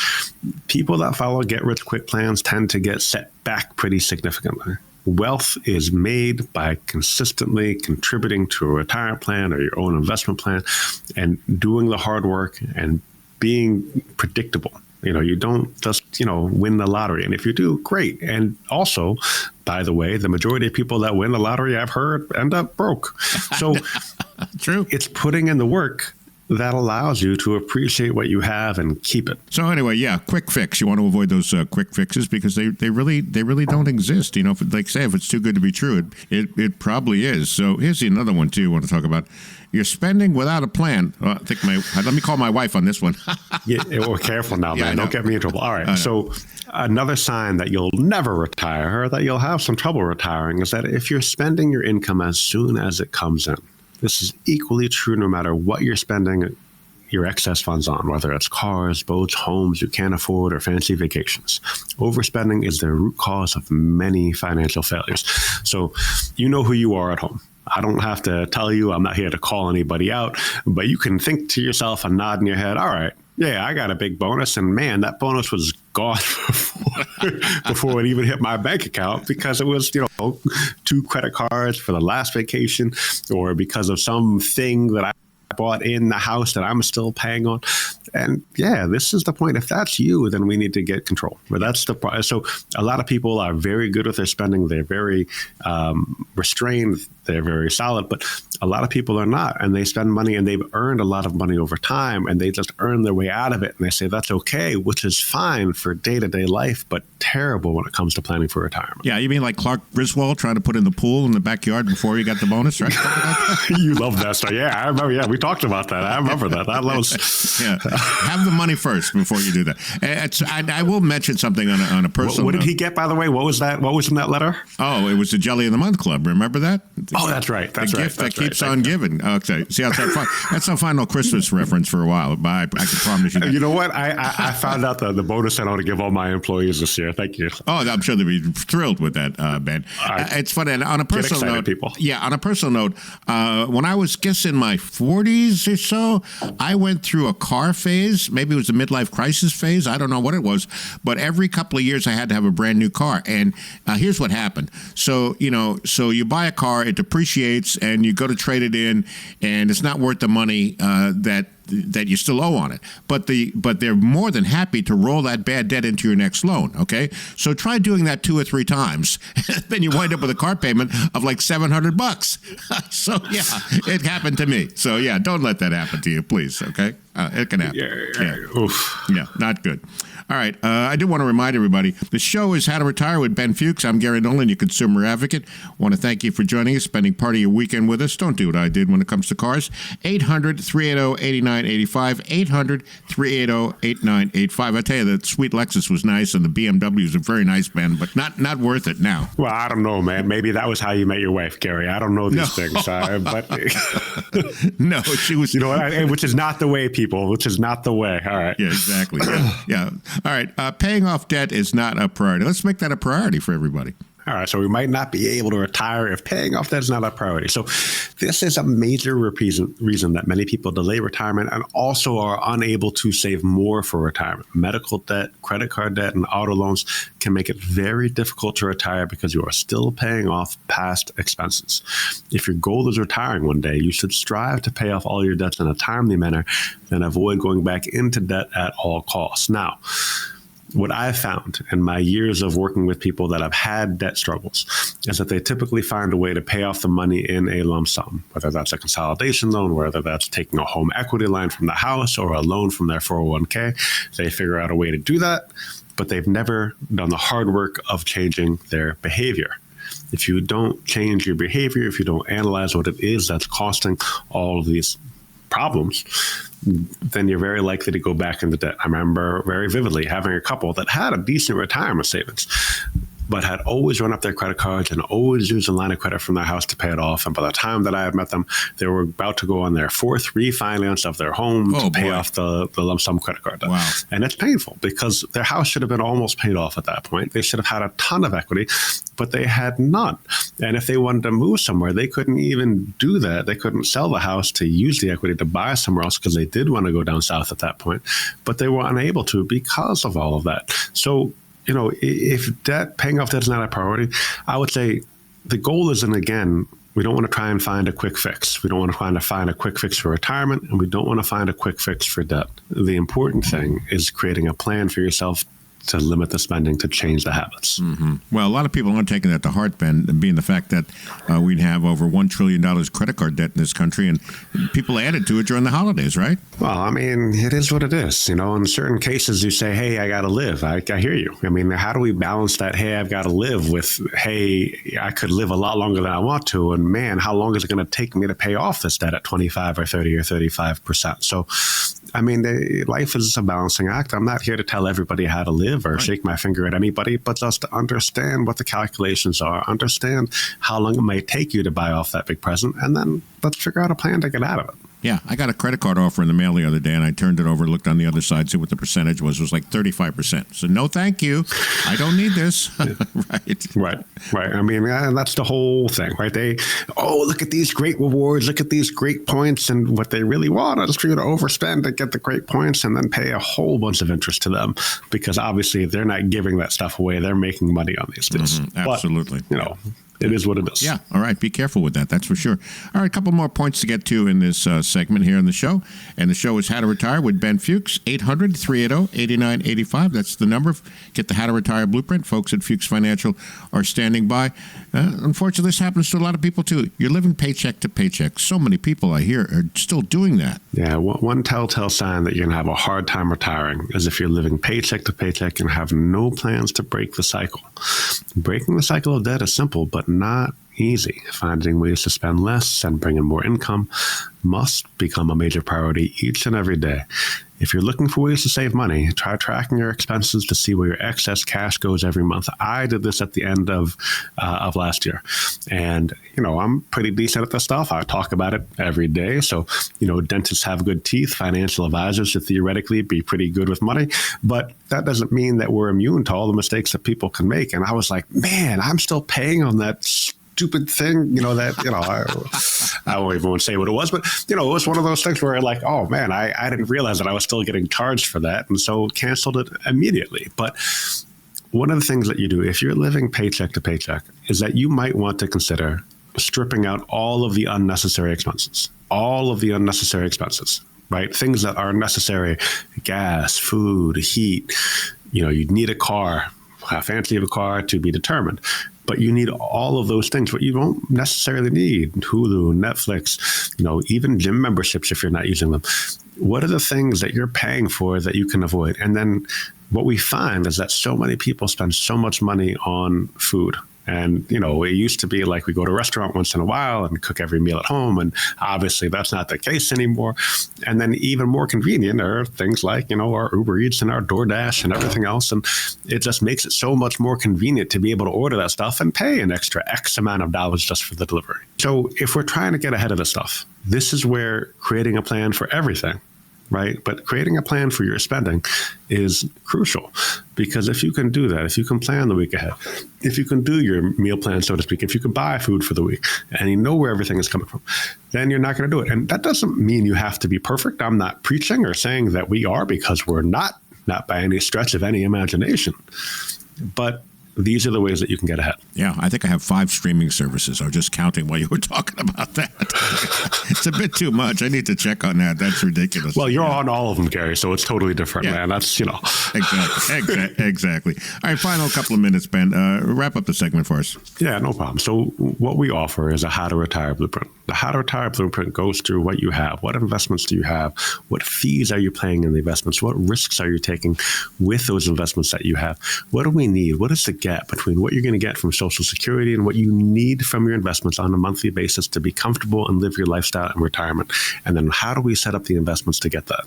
People that follow get-rich-quick plans tend to get set back pretty significantly. Wealth is made by consistently contributing to a retirement plan or your own investment plan and doing the hard work and being predictable. You don't just, win the lottery. And if you do, great. And also, by the way, the majority of people that win the lottery, I've heard, end up broke. So True. It's putting in the work that allows you to appreciate what you have and keep it. So anyway, yeah, quick fix. You want to avoid those quick fixes because they really don't exist. You know, if it's too good to be true, it probably is. So here's another one too. I want to talk about. You're spending without a plan. Let me call my wife on this one. Yeah, well, careful now, man. Don't get me in trouble. All right. So another sign that you'll never retire or that you'll have some trouble retiring is that if you're spending your income as soon as it comes in. This is equally true no matter what you're spending your excess funds on, whether it's cars, boats, homes you can't afford, or fancy vacations. Overspending is the root cause of many financial failures. So you know who you are at home. I don't have to tell you, I'm not here to call anybody out, but you can think to yourself and nod in your head, all right, yeah, I got a big bonus, and man, that bonus was gone before it even hit my bank account because it was, 2 credit cards for the last vacation or because of something that I bought in the house that I'm still paying on. And yeah, this is the point. If that's you, then we need to get control. But that's the problem. So a lot of people are very good with their spending. They're very restrained. They're very solid. But a lot of people are not. And they spend money and they've earned a lot of money over time and they just earn their way out of it. And they say that's okay, which is fine for day-to-day life, but terrible when it comes to planning for retirement. Yeah, you mean like Clark Griswold trying to put in the pool in the backyard before he got the bonus, right? You love that story. Yeah, I remember. Yeah, we talked about that. I remember that. That was... Yeah. Have the money first before you do that. I will mention something on a personal What did he get, by the way? What was that? What was in that letter? Oh, it was the Jelly of the Month Club. Remember that? Oh, that's right. That's the right. gift that keeps on giving. Okay. See, that's a final Christmas reference for a while. But I can promise you that. You know what? I found out the bonus I ought to give all my employees this year. Thank you. Oh, I'm sure they'd be thrilled with that, Ben. It's funny. And on a personal note, people. Yeah, on a personal note, when I was in my 40s or so, I went through a car phase. Maybe it was a midlife crisis phase. I don't know what it was. But every couple of years, I had to have a brand new car. And here's what happened. So you buy a car, it depreciates, and you go to trade it in, and it's not worth the money that you still owe on it. But they're more than happy to roll that bad debt into your next loan, okay? So try doing that 2 or 3 times. Then you wind up with a car payment of like $700. So, yeah, it happened to me. So, yeah, don't let that happen to you, please, okay? It can happen. Yeah, not good. All right. I do want to remind everybody, the show is How to Retire with Ben Fuchs. I'm Gary Nolan, your consumer advocate. Want to thank you for joining us, spending part of your weekend with us. Don't do what I did when it comes to cars. 800-380-8985. 800-380-8985. I tell you, that sweet Lexus was nice, and the BMW is a very nice, Ben, but not worth it now. Well, I don't know, man. Maybe that was how you met your wife, Gary. I don't know these things. But no, she was... You know what? Which is not the way, people. Which is not the way. All right. Yeah, exactly. Yeah. All right. Paying off debt is not a priority. Let's make that a priority for everybody. All right, so we might not be able to retire if paying off debt is not a priority. So this is a major reason that many people delay retirement and also are unable to save more for retirement. Medical debt, credit card debt, and auto loans can make it very difficult to retire because you are still paying off past expenses. If your goal is retiring one day, you should strive to pay off all your debts in a timely manner and avoid going back into debt at all costs. Now, what I've found in my years of working with people that have had debt struggles is that they typically find a way to pay off the money in a lump sum, whether that's a consolidation loan, whether that's taking a home equity line from the house or a loan from their 401k. They figure out a way to do that, but they've never done the hard work of changing their behavior. If you don't change your behavior, if you don't analyze what it is that's costing all of these problems, then you're very likely to go back into debt. I remember very vividly having a couple that had a decent retirement savings, but had always run up their credit cards and always used a line of credit from their house to pay it off. And by the time that I had met them, they were about to go on their 4th refinance of their home to pay off the lump sum credit card debt. Wow. And it's painful because their house should have been almost paid off at that point. They should have had a ton of equity, but they had none. And if they wanted to move somewhere, they couldn't even do that. They couldn't sell the house to use the equity to buy somewhere else because they did want to go down south at that point, but they were unable to because of all of that. So, if paying off debt is not a priority, I would say the goal isn't, again, we don't want to try and find a quick fix. We don't want to find a quick fix for retirement, and we don't want to find a quick fix for debt. The important thing is creating a plan for yourself to limit the spending, to change the habits. Mm-hmm. Well, a lot of people aren't taking that to heart, Ben, being the fact that we'd have over $1 trillion credit card debt in this country, and people added to it during the holidays, right? Well, I mean, it is what it is. You know, in certain cases, you say, hey, I got to live. I hear you. I mean, how do we balance that, hey, I've got to live, with, hey, I could live a lot longer than I want to, and man, how long is it going to take me to pay off this debt at 25 or 30 or 35%? So, I mean, life is a balancing act. I'm not here to tell everybody how to live or shake my finger at anybody, but just to understand what the calculations are, understand how long it may take you to buy off that big present, and then let's figure out a plan to get out of it. Yeah, I got a credit card offer in the mail the other day, and I turned it over, looked on the other side, see what the percentage was. It was like 35%. So no, thank you. I don't need this. Right. I mean, that's the whole thing, right? Look at these great rewards, look at these great points, and what they really want is for you to overspend to get the great points and then pay a whole bunch of interest to them, because obviously they're not giving that stuff away. They're making money on these deals. Absolutely. But, it is what it is. Yeah. All right. Be careful with that. That's for sure. All right. A couple more points to get to in this segment here in the show. And the show is How to Retire with Ben Fuchs. 800-380-8985. That's the number. Get the How to Retire blueprint. Folks at Fuchs Financial are standing by. Unfortunately, this happens to a lot of people, too. You're living paycheck to paycheck. So many people I hear are still doing that. Yeah. One telltale sign that you're going to have a hard time retiring is if you're living paycheck to paycheck and have no plans to break the cycle. Breaking the cycle of debt is simple, but not easy. Finding ways to spend less and bring in more income must become a major priority each and every day. If you're looking for ways to save money, try tracking your expenses to see where your excess cash goes every month. I did this at the end of last year. And, I'm pretty decent at this stuff. I talk about it every day. So, dentists have good teeth. Financial advisors should theoretically be pretty good with money. But that doesn't mean that we're immune to all the mistakes that people can make. And I was like, man, I'm still paying on that stupid thing, I won't even say what it was, but, it was one of those things where like, oh man, I didn't realize that I was still getting charged for that. And so canceled it immediately. But one of the things that you do if you're living paycheck to paycheck is that you might want to consider stripping out all of the unnecessary expenses, right? Things that are necessary, gas, food, heat, you'd need a car, how fancy of a car to be determined. But you need all of those things, but you don't necessarily need Hulu, Netflix, even gym memberships if you're not using them. What are the things that you're paying for that you can avoid? And then what we find is that so many people spend so much money on food. And, it used to be like we go to a restaurant once in a while and cook every meal at home. And obviously that's not the case anymore. And then even more convenient are things like, our Uber Eats and our DoorDash and everything else. And it just makes it so much more convenient to be able to order that stuff and pay an extra X amount of dollars just for the delivery. So if we're trying to get ahead of this stuff, this is where creating a plan for everything, right? But creating a plan for your spending is crucial, because if you can do that, if you can plan the week ahead, if you can do your meal plan, so to speak, if you can buy food for the week and you know where everything is coming from, then you're not going to do it. And that doesn't mean you have to be perfect. I'm not preaching or saying that we are, because we're not by any stretch of any imagination. But these are the ways that you can get ahead. Yeah, I think I have 5 streaming services. I was just counting while you were talking about that. It's a bit too much. I need to check on that. That's ridiculous. Well, you're on all of them, Gary, so it's totally different, man. That's, Exactly. All right, final couple of minutes, Ben. Wrap up the segment for us. Yeah, no problem. So what we offer is a How to Retire blueprint. The How to Retire blueprint goes through what you have. What investments do you have? What fees are you paying in the investments? What risks are you taking with those investments that you have? What do we need? What is the gap between what you're going to get from Social Security and what you need from your investments on a monthly basis to be comfortable and live your lifestyle in retirement? And then how do we set up the investments to get that?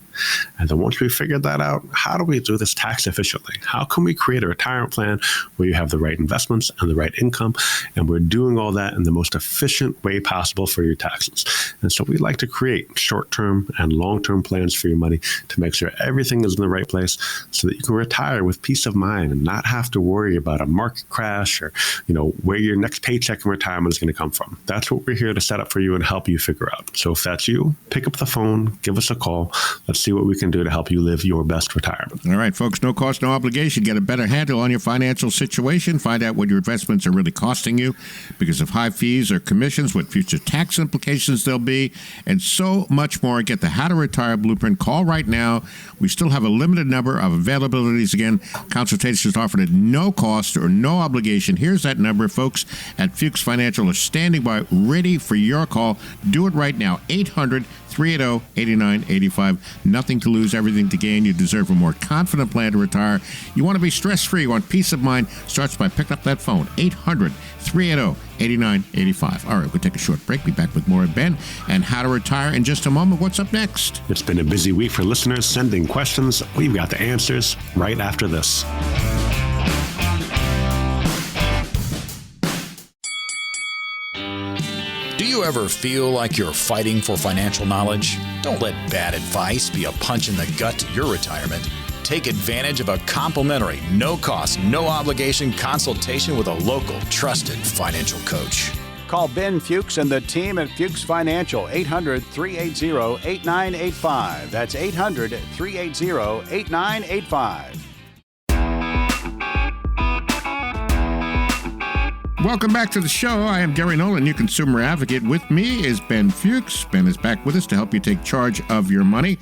And then once we figured that out, how do we do this tax efficiently? How can we create a retirement plan where you have the right investments and the right income, and we're doing all that in the most efficient way possible for your taxes? And so we like to create short-term and long-term plans for your money to make sure everything is in the right place so that you can retire with peace of mind and not have to worry about a market crash or, where your next paycheck in retirement is going to come from. That's what we're here to set up for you and help you figure out. So if that's you, pick up the phone, give us a call. Let's see what we can do to help you live your best retirement. All right, folks, no cost, no obligation. Get a better handle on your financial situation. Find out what your investments are really costing you because of high fees or commissions, what future tax implications there'll be, and so much more. Get the How to Retire Blueprint. Call right now. We still have a limited number of availabilities. Again, consultations offered at no cost or no obligation. Here's that number. Folks at Fuchs Financial are standing by ready for your call. Do it right now. 800-380-8985. Nothing to lose, everything to gain. You deserve a more confident plan to retire. You want to be stress-free. You want peace of mind. Starts by picking up that phone. 800-380-8985. All right, we'll take a short break. Be back with more of Ben and How to Retire in just a moment. What's up next? It's been a busy week for listeners sending questions. We've got the answers right after this. Do you ever feel like you're fighting for financial knowledge? Don't let bad advice be a punch in the gut to your retirement. Take advantage of a complimentary, no-cost, no-obligation consultation with a local, trusted financial coach. Call Ben Fuchs and the team at Fuchs Financial, 800-380-8985. That's 800-380-8985. Welcome back to the show. I am Gary Nolan, your consumer advocate. With me is Ben Fuchs. Ben is back with us to help you take charge of your money.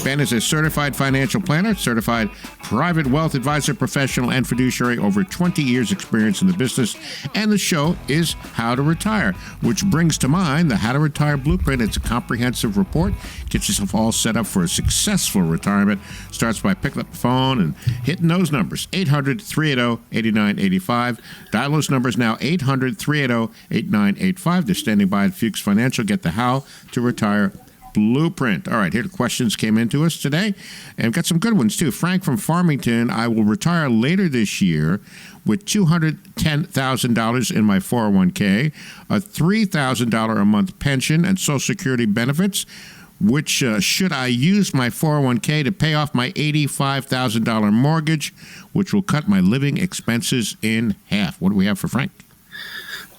Ben is a certified financial planner, certified private wealth advisor, professional, and fiduciary, over 20 years experience in the business. And the show is How to Retire, which brings to mind the How to Retire Blueprint. It's a comprehensive report. Get yourself all set up for a successful retirement. Starts by picking up the phone and hitting those numbers. 800-380-8985. Dial those numbers now. 800-380-8985. They're standing by at Fuchs Financial. Get the How to Retire Blueprint. All right, here the questions came into us today, and we've got some good ones too. Frank from Farmington: I will retire later this year with $210,000 in my 401k, a $3,000 a month pension, and Social Security benefits. Which should I use my 401k to pay off my $85,000 mortgage, which will cut my living expenses in half? What do we have for Frank?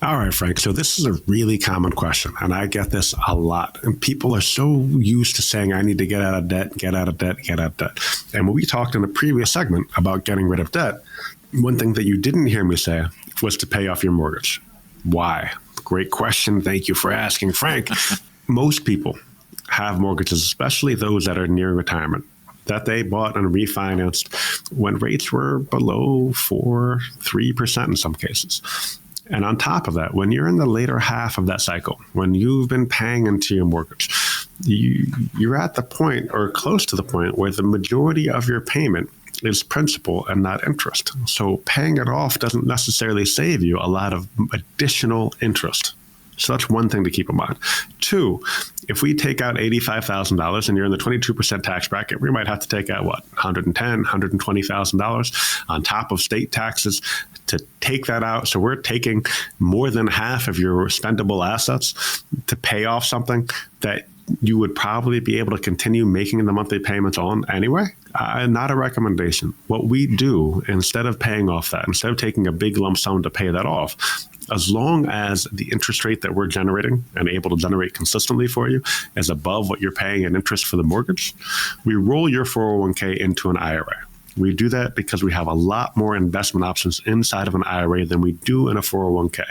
All right, Frank. So this is a really common question, and I get this a lot. And people are so used to saying, I need to get out of debt, get out of debt, get out of debt. And when we talked in a previous segment about getting rid of debt, one thing that you didn't hear me say was to pay off your mortgage. Why? Great question. Thank you for asking, Frank. Most people have mortgages, especially those that are near retirement, that they bought and refinanced when rates were below 3% in some cases. And on top of that, when you're in the later half of that cycle, when you've been paying into your mortgage, you're at the point or close to the point where the majority of your payment is principal and not interest. So paying it off doesn't necessarily save you a lot of additional interest. So that's one thing to keep in mind. Two, if we take out $85,000 and you're in the 22% tax bracket, we might have to take out, $110,000, $120,000 on top of state taxes to take that out. So we're taking more than half of your spendable assets to pay off something that you would probably be able to continue making the monthly payments on anyway. Not a recommendation. What we do, instead of paying off that, instead of taking a big lump sum to pay that off, as long as the interest rate that we're generating and able to generate consistently for you is above what you're paying in interest for the mortgage, we roll your 401k into an IRA. We do that because we have a lot more investment options inside of an IRA than we do in a 401k.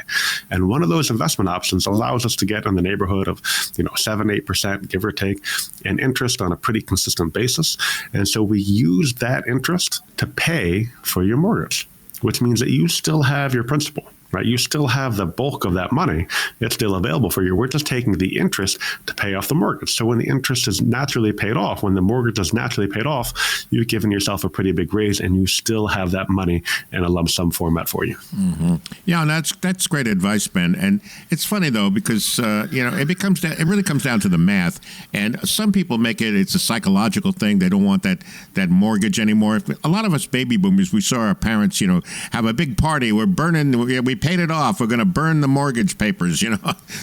And one of those investment options allows us to get in the neighborhood of 7-8%, give or take, in interest on a pretty consistent basis. And so we use that interest to pay for your mortgage, which means that you still have your principal. Right? You still have the bulk of that money. It's still available for you. We're just taking the interest to pay off the mortgage. So when the interest is naturally paid off, when the mortgage is naturally paid off, you've given yourself a pretty big raise and you still have that money in a lump sum format for you. Mm-hmm. Yeah, and that's great advice, Ben. And it's funny, though, because, it really comes down to the math. And some people it's a psychological thing. They don't want that mortgage anymore. A lot of us baby boomers, we saw our parents, have a big party. We're burning, we paid it off. We're going to burn the mortgage papers,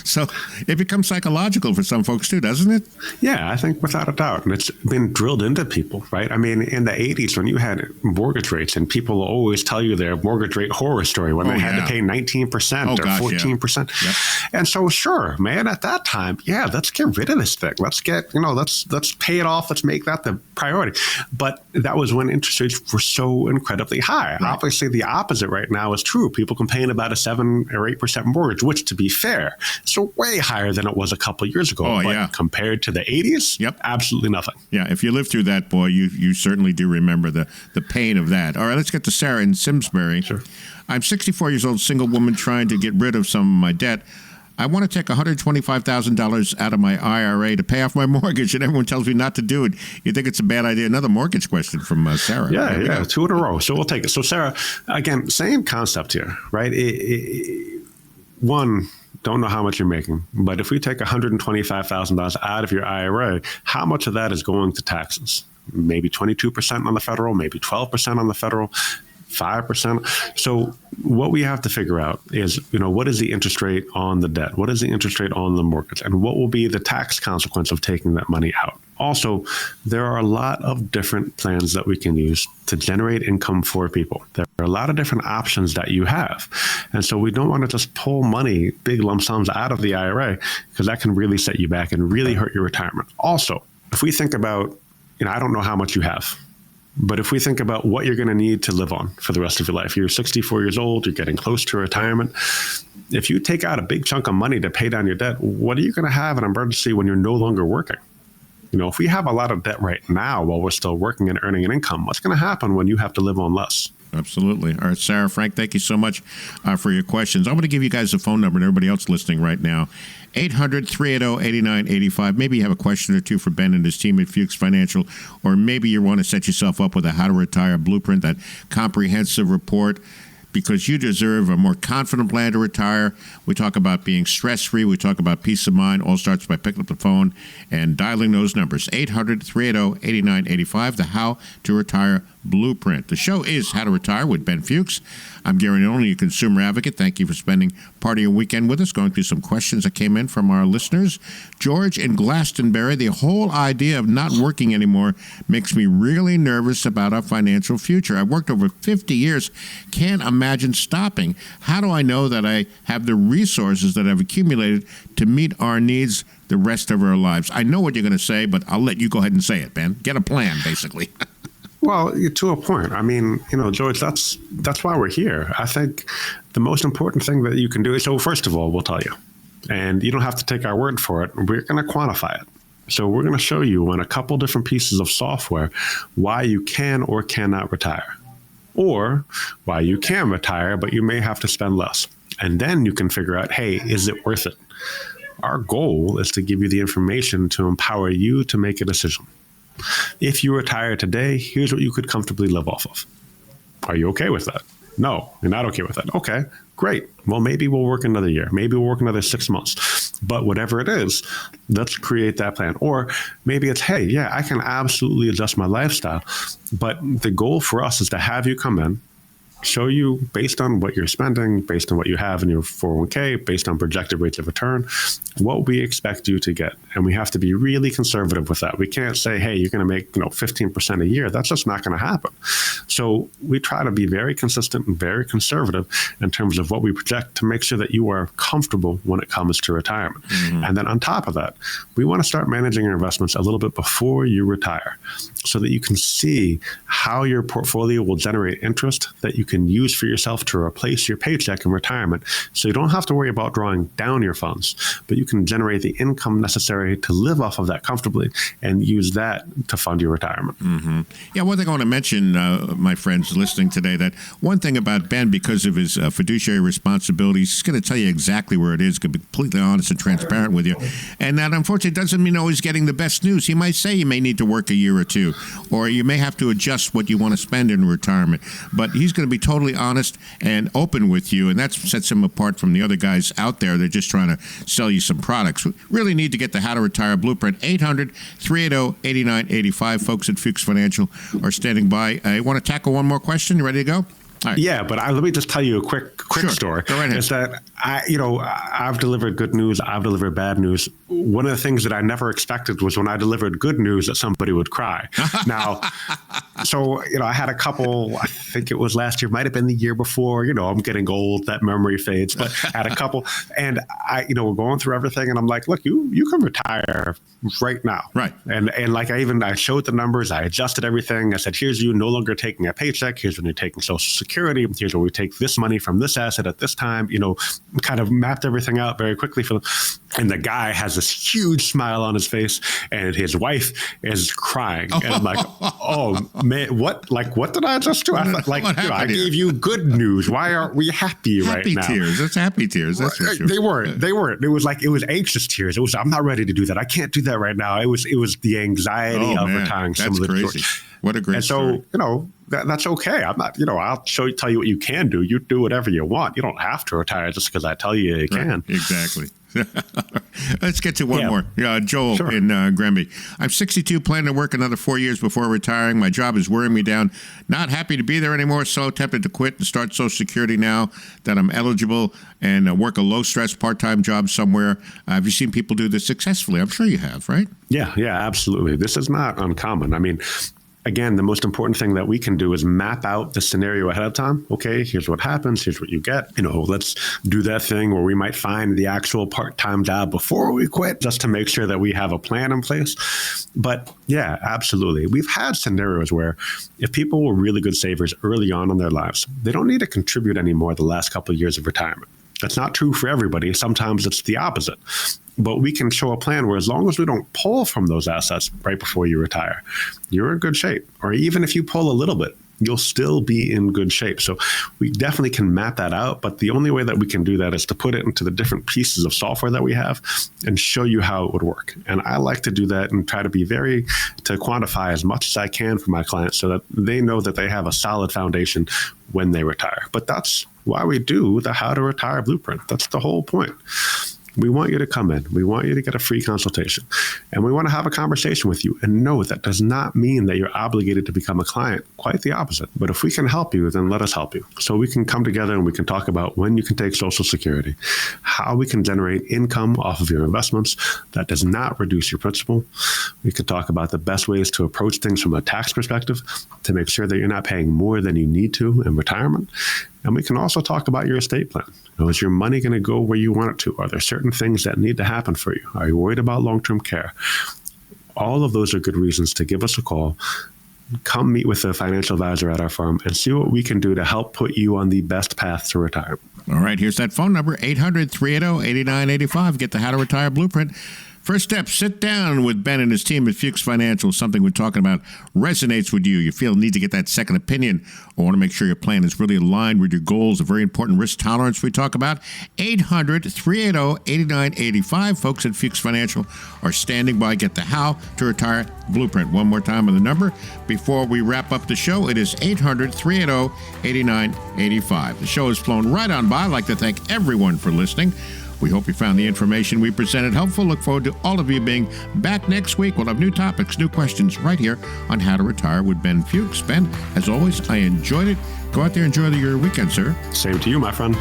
So it becomes psychological for some folks too, doesn't it? Yeah, I think without a doubt. And it's been drilled into people, right? I mean, in the 80s when you had mortgage rates, and people will always tell you their mortgage rate horror story when they had to pay 19% or 14%. Yep. And so, sure, man, at that time, let's get rid of this thing. Let's pay it off. Let's make that the priority. But that was when interest rates were so incredibly high. Right. Obviously, the opposite right now is true. People complain about a 7 or 8% mortgage, which, to be fair, is way higher than it was a couple of years ago. But compared to the 80s, absolutely nothing. Yeah, if you lived through that, boy, you certainly do remember the pain of that. All right, let's get to Sarah in Simsbury. Sure. I'm 64 years old, single woman trying to get rid of some of my debt. I want to take $125,000 out of my IRA to pay off my mortgage, and everyone tells me not to do it. You think it's a bad idea? Another mortgage question from Sarah. Yeah, 2 in a row. So we'll take it. So Sarah, again, same concept here, right? One, don't know how much you're making, but if we take $125,000 out of your IRA, how much of that is going to taxes? Maybe 22% on the federal, maybe 12% on the federal, 5%. So what we have to figure out is, what is the interest rate on the debt? What is the interest rate on the mortgage? And what will be the tax consequence of taking that money out? Also, there are a lot of different plans that we can use to generate income for people. There are a lot of different options that you have. And so we don't want to just pull money, big lump sums out of the IRA, because that can really set you back and really hurt your retirement. Also, if we think about, I don't know how much you have, but if we think about what you're going to need to live on for the rest of your life, you're 64 years old, you're getting close to retirement. If you take out a big chunk of money to pay down your debt, what are you going to have in an emergency when you're no longer working? If we have a lot of debt right now while we're still working and earning an income, what's going to happen when you have to live on less? Absolutely. All right, Sarah, Frank, thank you so much for your questions. I'm going to give you guys a phone number and everybody else listening right now. 800-380-8985. Maybe you have a question or two for Ben and his team at Fuchs Financial, or maybe you want to set yourself up with a How to Retire Blueprint, that comprehensive report, because you deserve a more confident plan to retire. We talk about being stress-free. We talk about peace of mind. All starts by picking up the phone and dialing those numbers. 800-380-8985, the How to Retire Blueprint. The show is How to Retire with Ben Fuchs. I'm Gary Nolan, your consumer advocate. Thank you for spending part of your weekend with us, going through some questions that came in from our listeners. George in Glastonbury, the whole idea of not working anymore makes me really nervous about our financial future. I've worked over 50 years, can't imagine stopping. How do I know that I have the resources that I've accumulated to meet our needs the rest of our lives? I know what you're going to say, but I'll let you go ahead and say it, Ben. Get a plan, basically. Well, to a point. I mean, George, that's why we're here. I think the most important thing that you can do is, so first of all, we'll tell you, and you don't have to take our word for it. We're going to quantify it. So we're going to show you in a couple different pieces of software why you can or cannot retire, or why you can retire, but you may have to spend less. And then you can figure out, hey, is it worth it? Our goal is to give you the information to empower you to make a decision. If you retire today, here's what you could comfortably live off of. Are you okay with that? No, you're not okay with that. Okay, great. Well, maybe we'll work another year. Maybe we'll work another 6 months. But whatever it is, let's create that plan. Or maybe it's, hey, yeah, I can absolutely adjust my lifestyle. But the goal for us is to have you come in, show you based on what you're spending, based on what you have in your 401k, based on projected rates of return, what we expect you to get. And we have to be really conservative with that. We can't say, hey, you're going to make 15% a year. That's just not going to happen. So we try to be very consistent and very conservative in terms of what we project to make sure that you are comfortable when it comes to retirement. Mm-hmm. And then on top of that, we want to start managing your investments a little bit before you retire so that you can see how your portfolio will generate interest that you can use for yourself to replace your paycheck in retirement. So you don't have to worry about drawing down your funds, but you can generate the income necessary to live off of that comfortably and use that to fund your retirement. Mm-hmm. Yeah, one thing I want to mention, my friends listening today, that one thing about Ben, because of his fiduciary responsibilities, he's going to tell you exactly where it is, going to be completely honest and transparent with you. And that, unfortunately, doesn't mean always getting the best news. He might say you may need to work a year or two, or you may have to adjust what you want to spend in retirement. But he's going to be totally honest and open with you, and that sets him apart from the other guys out there. They're just trying to sell you some products. We really need to get the How to Retire Blueprint. 800-380-8985. Folks at Fuchs Financial are standing by. I want to tackle one more question. You ready to go? Right. Yeah, but let me just tell you a quick Sure. story. Go right ahead. Is that I've delivered good news, I've delivered bad news. One of the things that I never expected was when I delivered good news that somebody would cry. Now, so I had a couple. I think it was last year, might have been the year before. I'm getting old, that memory fades. But I had a couple, and we're going through everything, and I'm like, look, you can retire right now, right? And like I showed the numbers, I adjusted everything. I said, here's you no longer taking a paycheck. Here's when you're taking Social Security. Here's where we take this money from this asset at this time. Kind of mapped everything out very quickly for them. And the guy has this huge smile on his face, and his wife is crying. And I'm like, oh man, what did I just do? I gave you good news. Why aren't we happy right now? Happy tears. That's happy tears. That's for sure. They weren't. It was anxious tears. It was, I'm not ready to do that. I can't do that right now. It was the anxiety of retiring. That's some of the crazy. What a great story. So, that's okay. I'm not, I'll tell you what you can do. You do whatever you want. You don't have to retire just because I tell you can. Exactly. Let's get to one more. Joel in Granby. I'm 62, planning to work another 4 years before retiring. My job is wearing me down. Not happy to be there anymore. So tempted to quit and start Social Security now that I'm eligible and work a low-stress part-time job somewhere. Have you seen people do this successfully? I'm sure you have, right? Yeah, absolutely. This is not uncommon. I mean, again, the most important thing that we can do is map out the scenario ahead of time. Okay, here's what happens. Here's what you get. Let's do that thing where we might find the actual part-time job before we quit, just to make sure that we have a plan in place. But yeah, absolutely. We've had scenarios where if people were really good savers early on in their lives, they don't need to contribute anymore the last couple of years of retirement. That's not true for everybody. Sometimes it's the opposite. But we can show a plan where as long as we don't pull from those assets right before you retire, you're in good shape. Or even if you pull a little bit, you'll still be in good shape. So we definitely can map that out. But the only way that we can do that is to put it into the different pieces of software that we have and show you how it would work. And I like to do that and try to to quantify as much as I can for my clients so that they know that they have a solid foundation when they retire. But that's why we do the How to Retire Blueprint. That's the whole point. We want you to come in. We want you to get a free consultation. And we want to have a conversation with you. And no, that does not mean that you're obligated to become a client. Quite the opposite. But if we can help you, then let us help you. So we can come together and we can talk about when you can take Social Security, how we can generate income off of your investments that does not reduce your principal. We could talk about the best ways to approach things from a tax perspective to make sure that you're not paying more than you need to in retirement. And we can also talk about your estate plan. Is your money going to go where you want it to? Are there certain things that need to happen for you? Are you worried about long-term care? All of those are good reasons to give us a call. Come meet with a financial advisor at our firm and see what we can do to help put you on the best path to retirement. All right, here's that phone number, 800-380-8985. Get the How to Retire Blueprint. First step, sit down with Ben and his team at Fuchs Financial. Something we're talking about resonates with you. You feel the need to get that second opinion or want to make sure your plan is really aligned with your goals, a very important risk tolerance we talk about. 800-380-8985. Folks at Fuchs Financial are standing by. Get the How to Retire Blueprint. One more time on the number. Before we wrap up the show, it is 800-380-8985. The show has flown right on by. I'd like to thank everyone for listening. We hope you found the information we presented helpful. Look forward to all of you being back next week. We'll have new topics, new questions right here on How to Retire with Ben Fuchs. Ben, as always, I enjoyed it. Go out there and enjoy your weekend, sir. Same to you, my friend.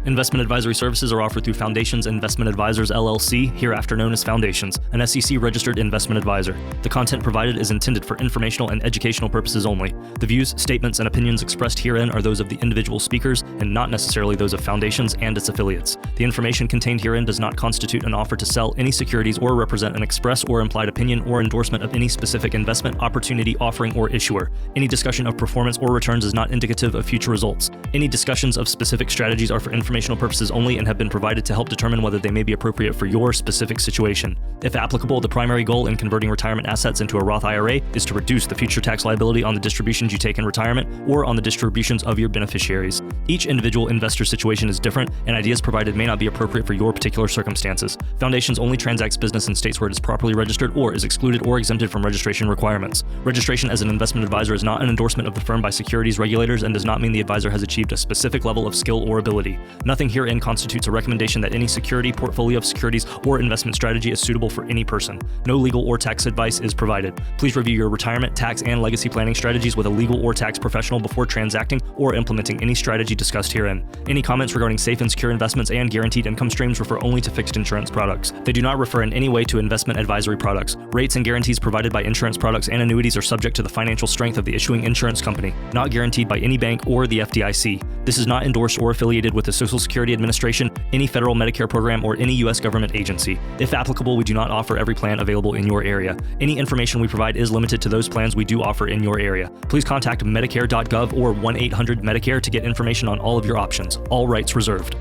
Investment advisory services are offered through Foundations Investment Advisors, LLC, hereafter known as Foundations, an SEC-registered investment advisor. The content provided is intended for informational and educational purposes only. The views, statements, and opinions expressed herein are those of the individual speakers and not necessarily those of Foundations and its affiliates. The information contained herein does not constitute an offer to sell any securities or represent an express or implied opinion or endorsement of any specific investment, opportunity, offering, or issuer. Any discussion of performance or returns is not indicative of future results. Any discussions of specific strategies are for informational purposes only and have been provided to help determine whether they may be appropriate for your specific situation. If applicable, the primary goal in converting retirement assets into a Roth IRA is to reduce the future tax liability on the distributions you take in retirement or on the distributions of your beneficiaries. Each individual investor situation is different, and ideas provided may not be appropriate for your particular circumstances. Foundations only transacts business in states where it is properly registered or is excluded or exempted from registration requirements. Registration as an investment advisor is not an endorsement of the firm by securities regulators and does not mean the advisor has achieved a specific level of skill or ability. Nothing herein constitutes a recommendation that any security, portfolio of securities, or investment strategy is suitable for any person. No legal or tax advice is provided. Please review your retirement, tax, and legacy planning strategies with a legal or tax professional before transacting or implementing any strategy discussed herein. Any comments regarding safe and secure investments and guaranteed income streams refer only to fixed insurance products. They do not refer in any way to investment advisory products. Rates and guarantees provided by insurance products and annuities are subject to the financial strength of the issuing insurance company, not guaranteed by any bank or the FDIC. This is not endorsed or affiliated with the Social Security Administration, any federal Medicare program, or any U.S. government agency. If applicable, we do not offer every plan available in your area. Any information we provide is limited to those plans we do offer in your area. Please contact Medicare.gov or 1-800-MEDICARE to get information on all of your options. All rights reserved.